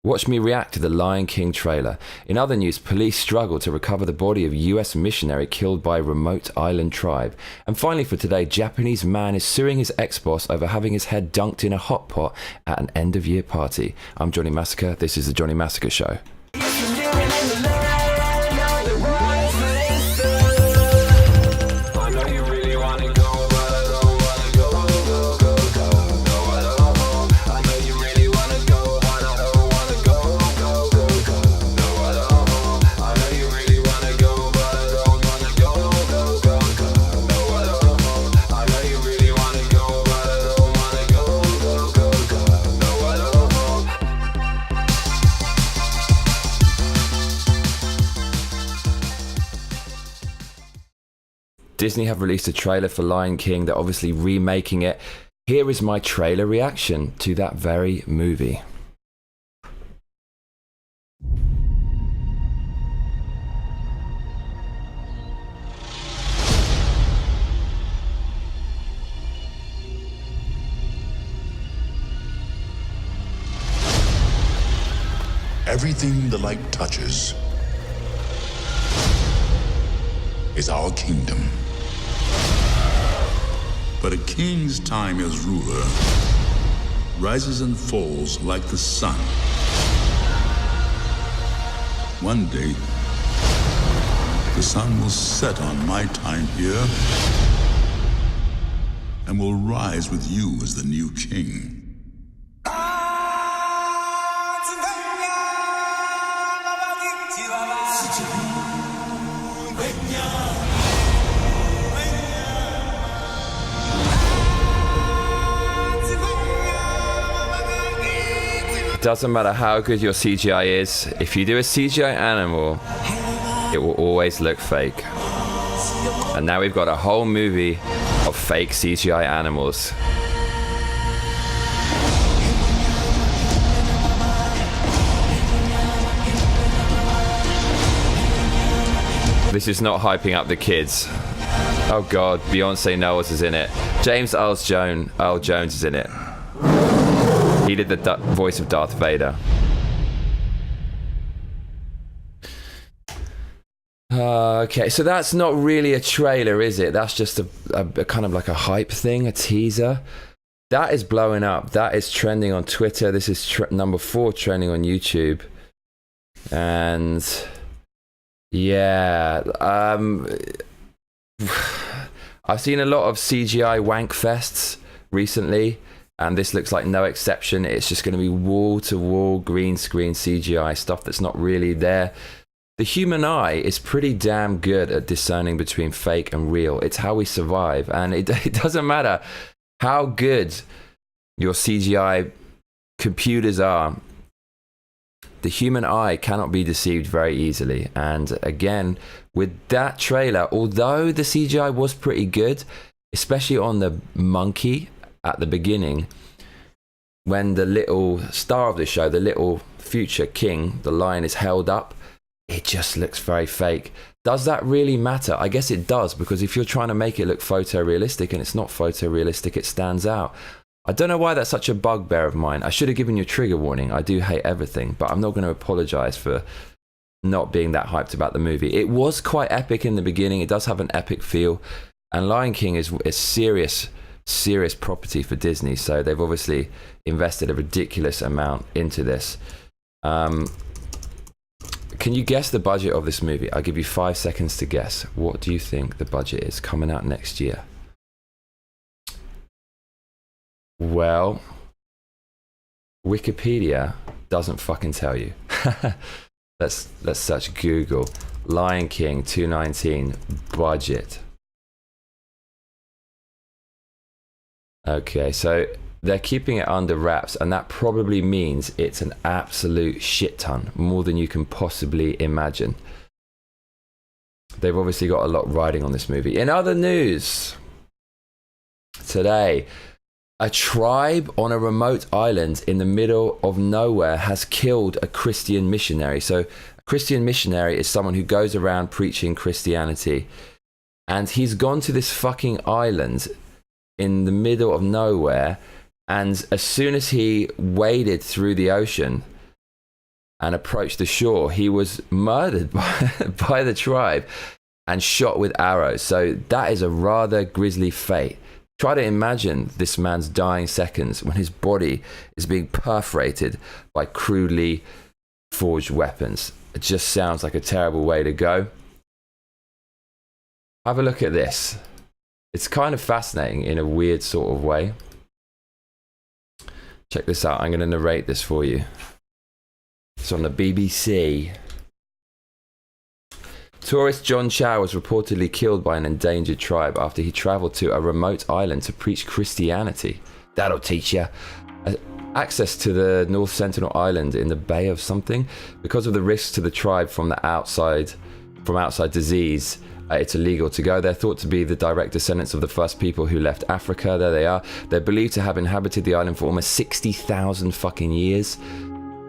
Watch me react to the Lion King trailer. In other news, police struggle to recover the body of US missionary killed by remote island tribe. And finally for today, Japanese man is suing his ex-boss over having his head dunked in a hot pot at an end-of-year party. I'm Johnny Massacre. This is the Johnny Massacre Show. Disney have released a trailer for Lion King. They're obviously remaking it. Here is my trailer reaction to that very movie. Everything the light touches is our kingdom. But a king's time as ruler rises and falls like the sun. One day, the sun will set on my time here and will rise with you as the new king. Doesn't matter how good your CGI is, if you do a CGI animal, it will always look fake. And now we've got a whole movie of fake CGI animals. This is not hyping up the kids. Oh god, Beyonce Knowles is in it. James Earl Jones is in it. He did the voice of Darth Vader. Okay, so that's not really a trailer, is it? That's just a kind of like a hype thing, a teaser. That is blowing up. That is trending on Twitter. This is number 4 trending on YouTube. And yeah, I've seen a lot of CGI wank fests recently. And this looks like no exception. It's just going to be wall-to-wall green screen CGI stuff that's not really there. The human eye is pretty damn good at discerning between fake and real. It's how we survive. And it doesn't matter how good your CGI computers are. The human eye cannot be deceived very easily. And again, with that trailer, although the CGI was pretty good, especially on the monkey at the beginning, when the little star of the show, the little future king, the lion, is held up, it just looks very fake. Does that really matter? I guess it does, because if you're trying to make it look photorealistic and it's not photorealistic, it stands out. I don't know why that's such a bugbear of mine. I should have given you a trigger warning. I do hate everything, but I'm not going to apologize for not being that hyped about the movie. It was quite epic in the beginning. It does have an epic feel, and Lion King is serious property for Disney, so they've obviously invested a ridiculous amount into this. Can you guess the budget of this movie? I'll give you 5 seconds to guess. What do you think the budget is coming out next year? Well, Wikipedia doesn't fucking tell you. Let's search Google. Lion King 2019 budget. Okay, so they're keeping it under wraps, and that probably means it's an absolute shit ton, more than you can possibly imagine. They've obviously got a lot riding on this movie. In other news, today, a tribe on a remote island in the middle of nowhere has killed a Christian missionary. So a Christian missionary is someone who goes around preaching Christianity, and he's gone to this fucking island in the middle of nowhere, and as soon as he waded through the ocean, and approached the shore, he was murdered by the tribe and shot with arrows. So that is a rather grisly fate. Try to imagine this man's dying seconds when his body is being perforated by crudely forged weapons. It just sounds like a terrible way to go. Have a look at this. It's kind of fascinating in a weird sort of way. Check this out. I'm going to narrate this for you. It's on the BBC. Tourist John Chow was reportedly killed by an endangered tribe after he travelled to a remote island to preach Christianity. That'll teach you. Access to the North Sentinel Island in the Bay of something. Because of the risks to the tribe from outside disease, it's illegal to go. They're thought to be the direct descendants of the first people who left Africa. There they are. They're believed to have inhabited the island for almost 60,000 fucking years.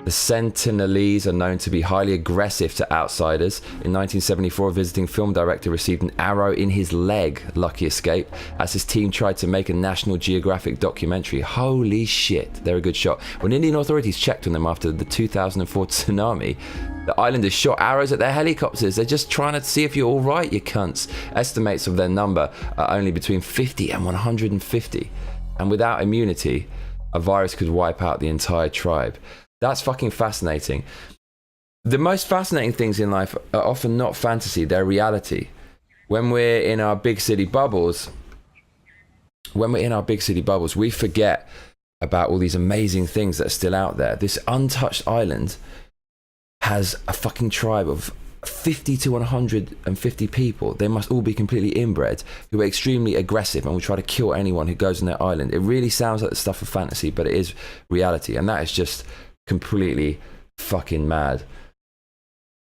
The Sentinelese are known to be highly aggressive to outsiders. In 1974, a visiting film director received an arrow in his leg, lucky escape, as his team tried to make a National Geographic documentary. Holy shit, they're a good shot. When Indian authorities checked on them after the 2004 tsunami, the islanders shot arrows at their helicopters. They're just trying to see if you're all right, you cunts. Estimates of their number are only between 50 and 150. And without immunity, a virus could wipe out the entire tribe. That's fucking fascinating. The most fascinating things in life are often not fantasy, they're reality. When we're in our big city bubbles, we forget about all these amazing things that are still out there. This untouched island has a fucking tribe of 50 to 150 people. They must all be completely inbred, who are extremely aggressive and will try to kill anyone who goes on their island. It really sounds like the stuff of fantasy, but it is reality, and that is just completely fucking mad.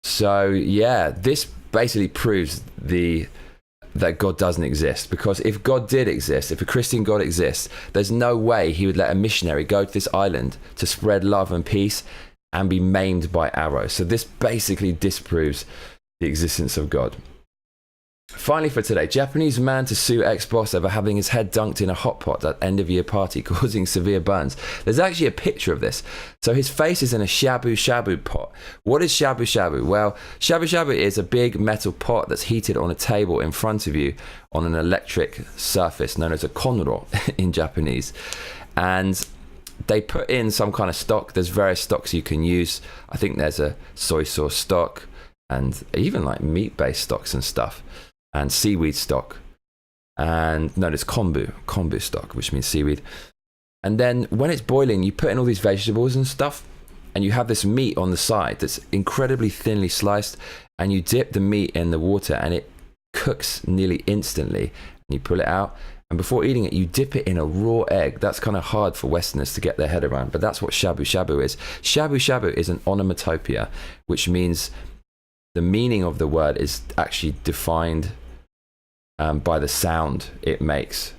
So yeah, this basically proves that God doesn't exist, because if God did exist, if a Christian God exists, there's no way he would let a missionary go to this island to spread love and peace and be maimed by arrows. So this basically disproves the existence of God. Finally for today, Japanese man to sue ex-boss over having his head dunked in a hot pot at end-of-year party, causing severe burns. There's actually a picture of this. So his face is in a shabu-shabu pot. What is shabu-shabu? Well, shabu-shabu is a big metal pot that's heated on a table in front of you on an electric surface known as a konro in Japanese. And they put in some kind of stock. There's various stocks you can use. I think there's a soy sauce stock and even like meat-based stocks and stuff. And seaweed stock, and no, it's kombu stock, which means seaweed. And then when it's boiling, you put in all these vegetables and stuff, and you have this meat on the side that's incredibly thinly sliced, and you dip the meat in the water, and it cooks nearly instantly. And you pull it out, and before eating it, you dip it in a raw egg. That's kind of hard for Westerners to get their head around, but that's what shabu shabu is. Shabu shabu is an onomatopoeia, which means the meaning of the word is actually defined by the sound it makes.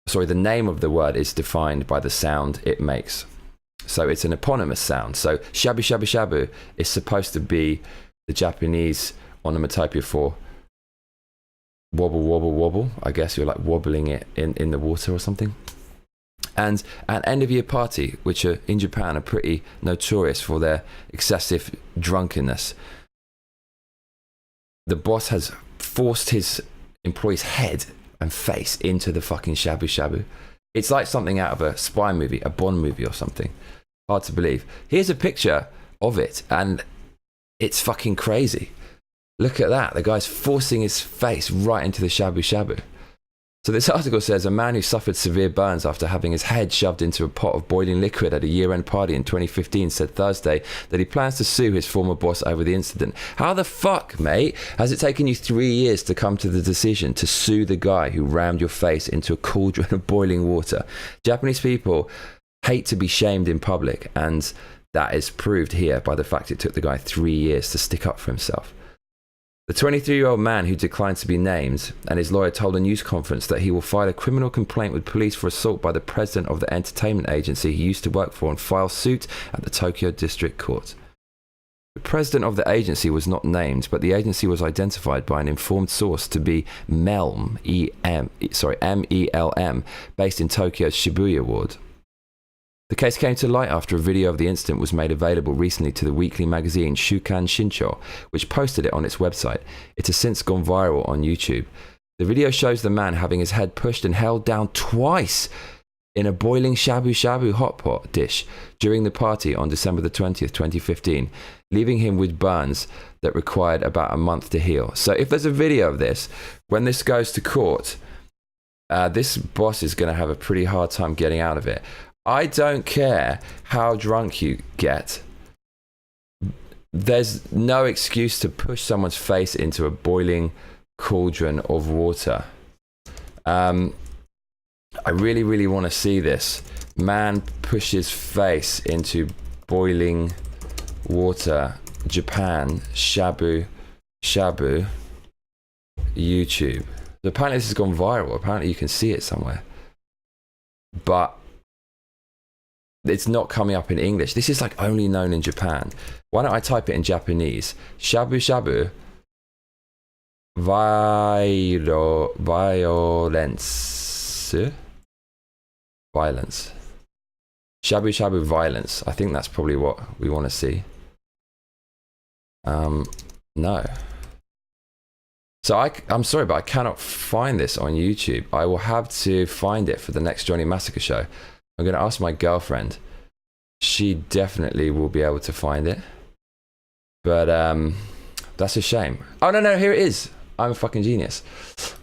Sorry, the name of the word is defined by the sound it makes. So it's an eponymous sound. So shabu shabu shabu is supposed to be the Japanese onomatopoeia for wobble wobble wobble. I guess you're like wobbling it in the water or something. And an end of year party, which are in Japan are pretty notorious for their excessive drunkenness. The boss has forced his employee's head and face into the fucking shabu shabu. It's like something out of a spy movie, a Bond movie or something. Hard to believe. Here's a picture of it, and it's fucking crazy. Look at that. The guy's forcing his face right into the shabu shabu. So this article says a man who suffered severe burns after having his head shoved into a pot of boiling liquid at a year-end party in 2015 said Thursday that he plans to sue his former boss over the incident. How the fuck, mate, has it taken you 3 years to come to the decision to sue the guy who rammed your face into a cauldron of boiling water? Japanese people hate to be shamed in public, and that is proved here by the fact it took the guy 3 years to stick up for himself. The 23-year-old man, who declined to be named, and his lawyer told a news conference that he will file a criminal complaint with police for assault by the president of the entertainment agency he used to work for and file suit at the Tokyo District Court. The president of the agency was not named, but the agency was identified by an informed source to be MELM, M-E-L-M, based in Tokyo's Shibuya ward. The case came to light after a video of the incident was made available recently to the weekly magazine Shukan Shincho, which posted it on its website. It has since gone viral on YouTube. The video shows the man having his head pushed and held down twice in a boiling shabu shabu hot pot dish during the party on December the 20th, 2015, leaving him with burns that required about a month to heal. So if there's a video of this, when this goes to court, this boss is going to have a pretty hard time getting out of it. I don't care how drunk you get. There's no excuse to push someone's face into a boiling cauldron of water. I really, really want to see this. Man pushes face into boiling water. Japan, shabu, shabu, YouTube. Apparently this has gone viral. Apparently you can see it somewhere. But it's not coming up in English. This is like only known in Japan. Why don't I type it in Japanese? Shabu shabu violence. Shabu shabu violence. I think that's probably what we want to see. No. So I'm sorry, but I cannot find this on YouTube. I will have to find it for the next Johnny Massacre show. I'm going to ask my girlfriend. She definitely will be able to find it. But that's a shame. Oh, no, here it is. I'm a fucking genius.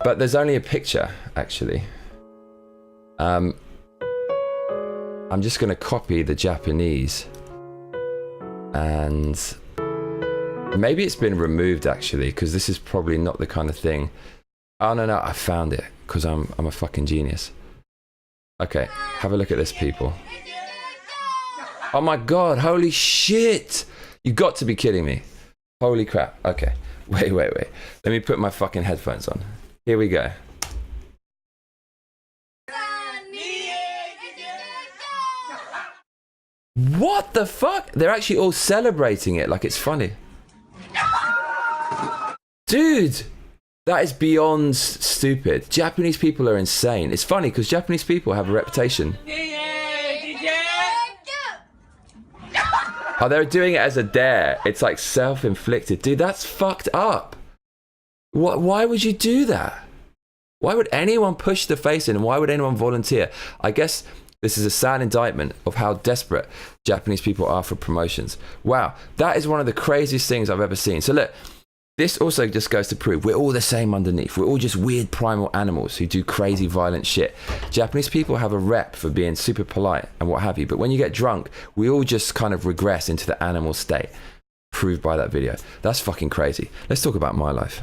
But there's only a picture, actually. I'm just going to copy the Japanese. And maybe it's been removed, actually, because this is probably not the kind of thing. Oh, no, I found it, because I'm a fucking genius. Okay, have a look at this, people. Oh my god, holy shit! You got to be kidding me. Holy crap. Okay, wait. Let me put my fucking headphones on. Here we go. What the fuck? They're actually all celebrating it like it's funny. Dude! That is beyond stupid. Japanese people are insane. It's funny because Japanese people have a reputation. Oh, they're doing it as a dare. It's like self-inflicted. Dude, that's fucked up. Why would you do that? Why would anyone push the face in? Why would anyone volunteer? I guess this is a sad indictment of how desperate Japanese people are for promotions. Wow, that is one of the craziest things I've ever seen. So look, this also just goes to prove we're all the same underneath. We're all just weird primal animals who do crazy violent shit. Japanese people have a rep for being super polite and what have you, but when you get drunk, we all just kind of regress into the animal state. Proved by that video. That's fucking crazy. Let's talk about my life.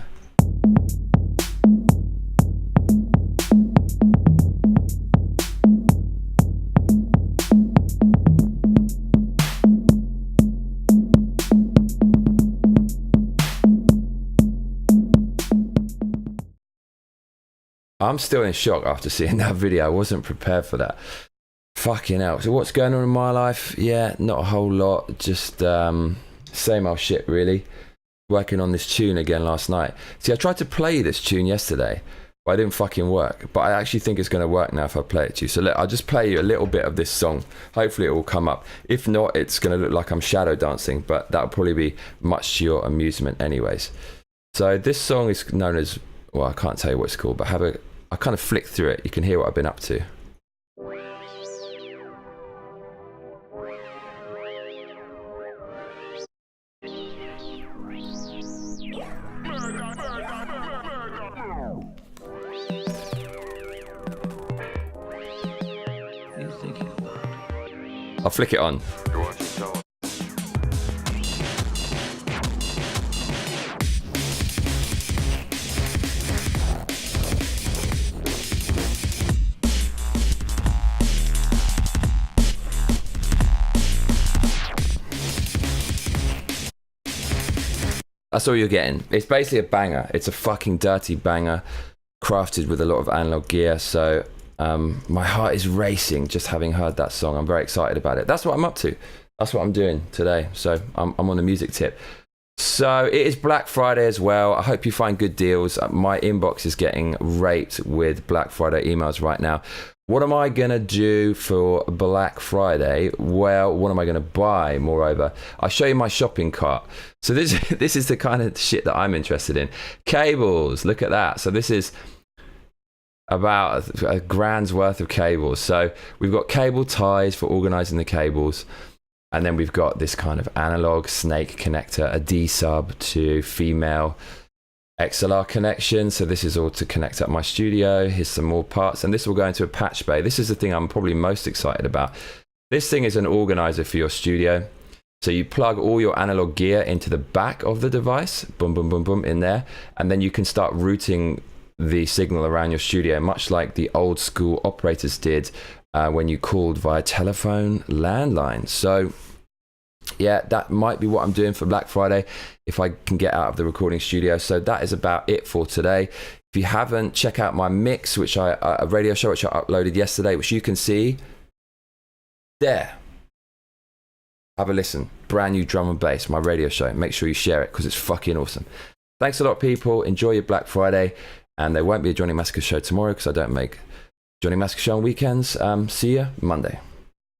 I'm still in shock after seeing that video. I wasn't prepared for that. Fucking hell. So what's going on in my life? Yeah, not a whole lot. Just same old shit, really. Working on this tune again last night. See, I tried to play this tune yesterday, but it didn't fucking work. But I actually think it's going to work now if I play it to you. So look, I'll just play you a little bit of this song. Hopefully it will come up. If not, it's going to look like I'm shadow dancing, but that'll probably be much to your amusement anyways. So this song is known as, well, I can't tell you what it's called, but I kind of flick through it. You can hear what I've been up to. I'll flick it on. That's all you're getting. It's basically a banger. It's a fucking dirty banger, crafted with a lot of analog gear. So my heart is racing just having heard that song. I'm very excited about it. That's what I'm up to. That's what I'm doing today. So I'm on a music tip. So it is Black Friday as well. I hope you find good deals. My inbox is getting raped with Black Friday emails right now. What am I going to do for Black Friday? Well, what am I going to buy? Moreover, I'll show you my shopping cart. So this is the kind of shit that I'm interested in. Cables, look at that. So this is about a grand's worth of cables. So we've got cable ties for organizing the cables. And then we've got this kind of analog snake connector, a D sub to female XLR connection. So this is all to connect up my studio. Here's some more parts, and this will go into a patch bay. This is the thing I'm probably most excited about. This thing is an organizer for your studio. So you plug all your analog gear into the back of the device, boom, boom, boom, boom, in there, and then you can start routing the signal around your studio, much like the old school operators did when you called via telephone landline. So yeah, that might be what I'm doing for Black Friday if I can get out of the recording studio. So that is about it for today. If you haven't, check out my mix, which a radio show which I uploaded yesterday, which you can see there. Have a listen. Brand new drum and bass, my radio show. Make sure you share it because it's fucking awesome. Thanks a lot, people. Enjoy your Black Friday. And there won't be a Johnny Massacre show tomorrow because I don't make Johnny Massacre show on weekends. See ya Monday.